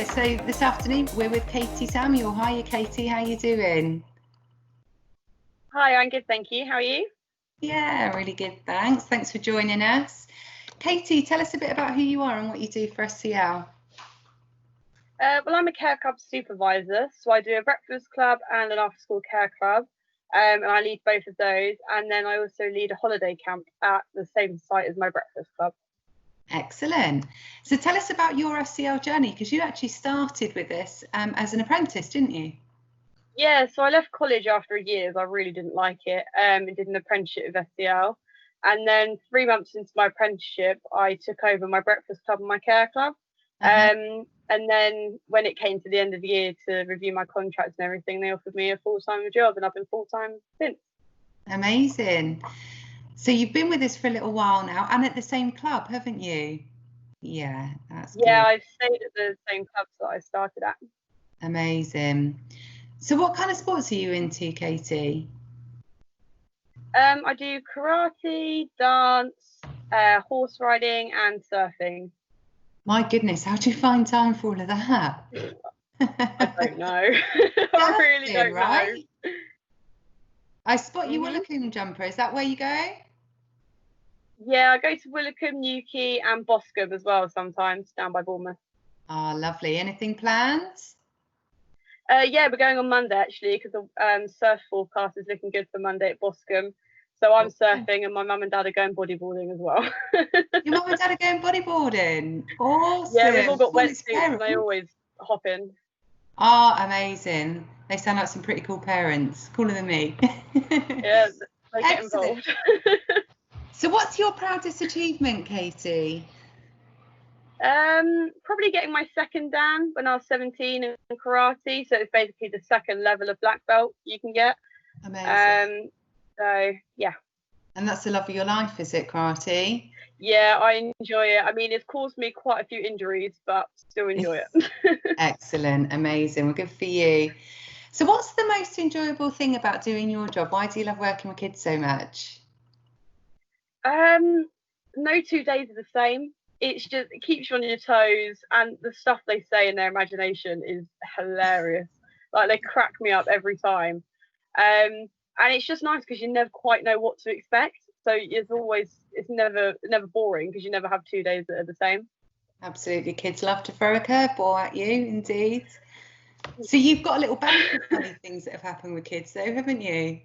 So this afternoon we're with Katie Samuel. Hiya Katie, how you doing? Hi, I'm good, thank you. How are you? Yeah, really good, thanks. Thanks for joining us. Katie, tell us a bit about who you are and what you do for SCL. Well, I'm a care club supervisor, so I do a breakfast club and an after-school care club, and I lead both of those. And then I also lead a holiday camp at the same site as my breakfast club. Excellent. So tell us about your SCL journey, because you actually started with this as an apprentice, didn't you? Yeah, so I left college after a year. I really didn't like it. And did an apprenticeship with SCL, and then 3 months into my apprenticeship, I took over my breakfast club and my care club. And then when it came to the end of the year to review my contracts and everything, they offered me a full-time job, and I've been full-time since. Amazing. So you've been with us for a little while now, and at the same club, haven't you? Yeah, that's good. Yeah, I've stayed at the same clubs that I started at. Amazing. So what kind of sports are you into, Katie? I do karate, dance, horse riding, and surfing. My goodness, how do you find time for all of that? I don't know. I really don't know. I spot you Woolacombe jumper. Is that where you go? Yeah, I go to Woolacombe, Newquay, and Boscombe as well sometimes, down by Bournemouth. Oh, lovely. Anything planned? Yeah, we're going on Monday actually, because the surf forecast is looking good for Monday at Boscombe. So I'm surfing, and my mum and dad are going bodyboarding as well. Your mum and dad are going bodyboarding. Awesome. Yeah, we've all got wetsuits, and they always hop in. Oh, amazing. They sound like some pretty cool parents, cooler than me. Yeah, they get involved. So what's your proudest achievement, Katie? Probably getting my second Dan when I was 17 in karate. So it's basically the second level of black belt you can get. Amazing. So yeah. And that's the love of your life, is it, karate? Yeah, I enjoy it. I mean, it's caused me quite a few injuries, but still enjoy it. Excellent, amazing. Well, good for you. So what's the most enjoyable thing about doing your job? Why do you love working with kids so much? No 2 days are the same. It keeps you on your toes, and the stuff they say in their imagination is hilarious. Like, they crack me up every time. And it's just nice because you never quite know what to expect. So it's never boring because you never have 2 days that are the same. Absolutely. Kids love to throw a curveball at you, indeed. So you've got a little bank of funny things that have happened with kids though, haven't you?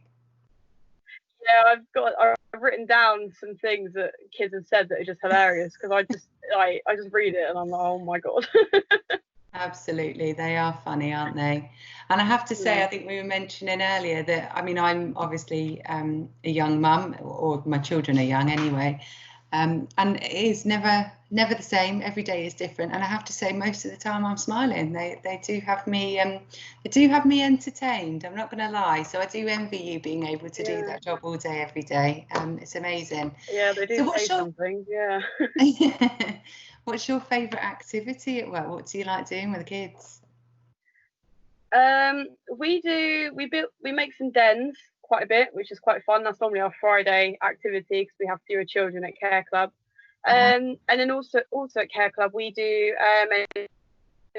Yeah, I've written down some things that kids have said that are just hilarious, because I just read it and I'm like, oh my God. Absolutely, they are funny, aren't they? And I have to say, I think we were mentioning earlier that, I mean, I'm obviously a young mum, or my children are young anyway, and it is never the same. Every day is different, and I have to say, most of the time I'm smiling. They do have me entertained. I'm not going to lie. So I do envy you being able to do that job all day, every day. It's amazing. Yeah, they do say something. Yeah. What's your favourite activity at work? What do you like doing with the kids? We make some dens quite a bit, which is quite fun. That's normally our Friday activity because we have fewer children at care club. And then also at care club we do an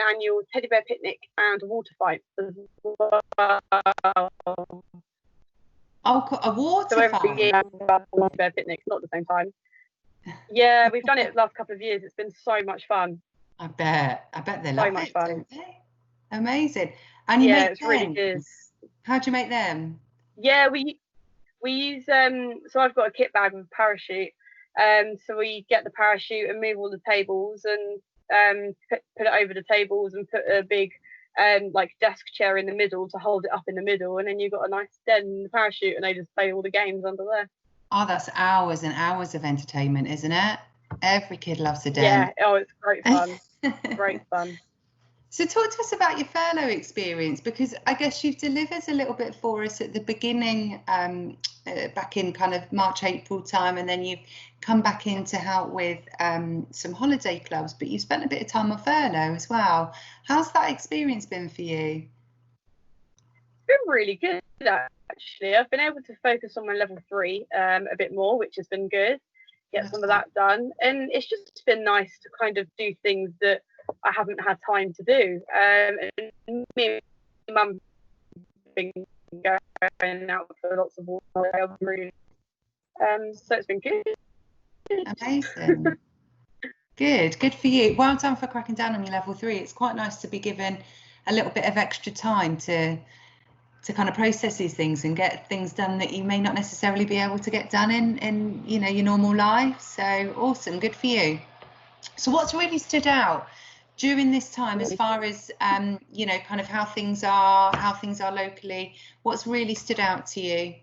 annual teddy bear picnic and a water fight as well. Oh, a water fight? So every year we have a teddy bear picnic, not at the same time. Yeah, we've done it the last couple of years. It's been so much fun. I bet they love it, don't they? Amazing. And you make it's really good. How do you make them? Yeah, we use so I've got a kit bag with a parachute. So we get the parachute and move all the tables and put it over the tables and put a big like desk chair in the middle to hold it up in the middle, and then you've got a nice den in the parachute, and they just play all the games under there. Oh, that's hours and hours of entertainment, isn't it? Every kid loves a den. Yeah, oh, it's great fun. Great fun. So talk to us about your furlough experience, because I guess you've delivered a little bit for us at the beginning, back in kind of March, April time, and then you've come back in to help with some holiday clubs, but you've spent a bit of time on furlough as well. How's that experience been for you? It's been really good, actually. I've been able to focus on my level 3 a bit more, which has been good. Get some of that done, and it's just been nice to kind of do things that I haven't had time to do. And me and mum been going out for lots of walks. So it's been good. Amazing. Good for you. Well done for cracking down on your level 3. It's quite nice to be given a little bit of extra time to kind of process these things and get things done that you may not necessarily be able to get done in you know, your normal life. So awesome, good for you. So what's really stood out during this time, as far as you know, kind of how things are locally? What's really stood out to you?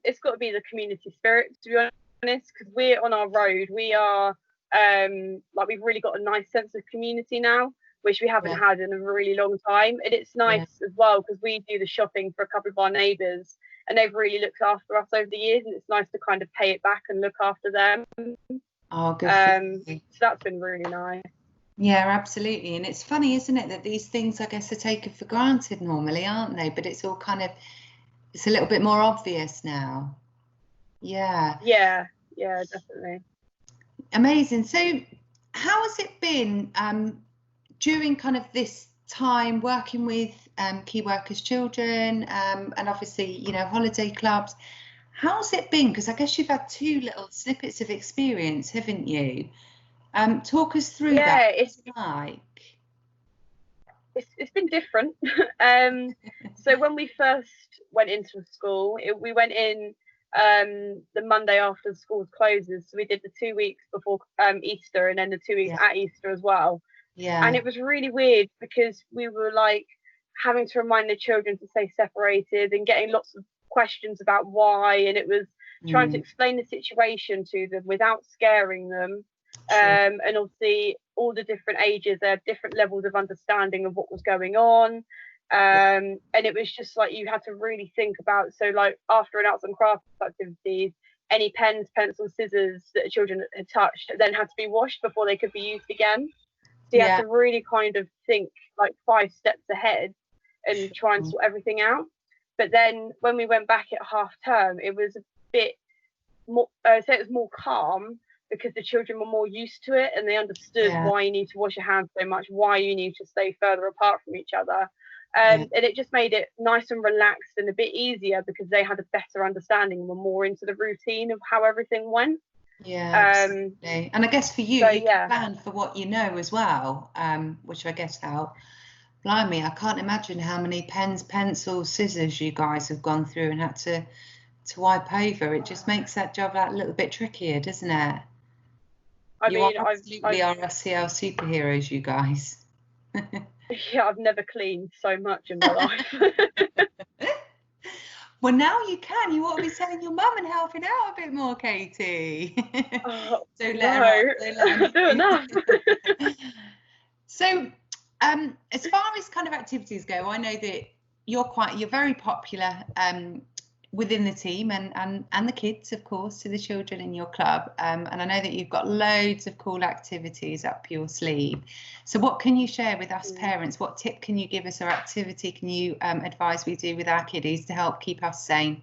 It's got to be the community spirit, to be honest, because we're on our road. We are like, we've really got a nice sense of community now, which we haven't had in a really long time. And it's nice as well, because we do the shopping for a couple of our neighbours, and they've really looked after us over the years, and it's nice to kind of pay it back and look after them. Oh, good. So that's been really nice. Yeah, absolutely. And it's funny, isn't it, that these things, I guess, are taken for granted normally, aren't they? But it's all kind of, it's a little bit more obvious now. Yeah, definitely. Amazing. So how has it been during kind of this time working with key workers children and obviously, you know, holiday clubs? How's it been? Because I guess you've had 2 little snippets of experience, haven't you? Talk us through that. It's like. It's been different. So when we first went into school, we went in the Monday after the school closes. So we did the 2 weeks before Easter, and then the 2 weeks at Easter as well. Yeah. And it was really weird, because we were like having to remind the children to stay separated and getting lots of questions about why, and it was trying to explain the situation to them without scaring them. And obviously all the different ages, they had different levels of understanding of what was going on. And it was just like, you had to really think about, so like after an arts and crafts activities, any pens, pencils, scissors that the children had touched then had to be washed before they could be used again. So you had to really kind of think like 5 steps ahead and try and sort everything out. But then when we went back at half term, it was a bit more, so it was more calm, because the children were more used to it, and they understood why you need to wash your hands so much, why you need to stay further apart from each other. And it just made it nice and relaxed and a bit easier, because they had a better understanding and were more into the routine of how everything went. Yeah, absolutely. And I guess for you, you can plan for what you know as well, which I guess helped. Blimey, I can't imagine how many pens, pencils, scissors you guys have gone through and had to wipe over. It just makes that job a little bit trickier, doesn't it? You absolutely are SCL superheroes, you guys. Yeah, I've never cleaned so much in my life. Well, now you can. You ought to be telling your mum and helping out a bit more, Katie. Don't let her do enough. So, as far as kind of activities go, I know that you're very popular within the team and the kids, of course, to the children in your club. And I know that you've got loads of cool activities up your sleeve. So what can you share with us parents? What tip can you give us, or activity can you advise we do with our kiddies to help keep us sane?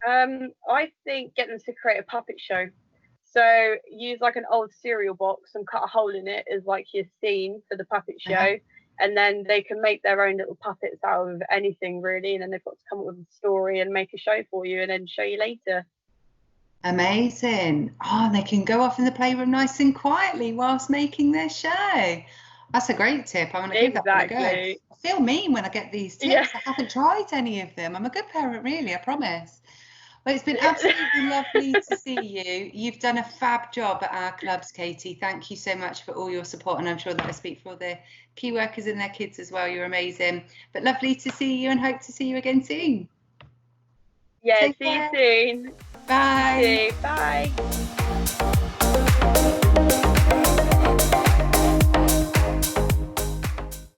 I think get them to create a puppet show. So use like an old cereal box and cut a hole in it as like your scene for the puppet show. And then they can make their own little puppets out of anything, really. And then they've got to come up with a story and make a show for you, and then show you later. Amazing. Oh, and they can go off in the playroom nice and quietly whilst making their show. That's a great tip. I'm going to give that one a go. I feel mean when I get these tips. I haven't tried any of them. I'm a good parent, really, I promise. Well, it's been absolutely lovely to see you. You've done a fab job at our clubs, Katie. Thank you so much for all your support, and I'm sure that I speak for all the key workers and their kids as well. You're amazing. But lovely to see you, and hope to see you again soon. Yeah, see you soon. Bye. Bye.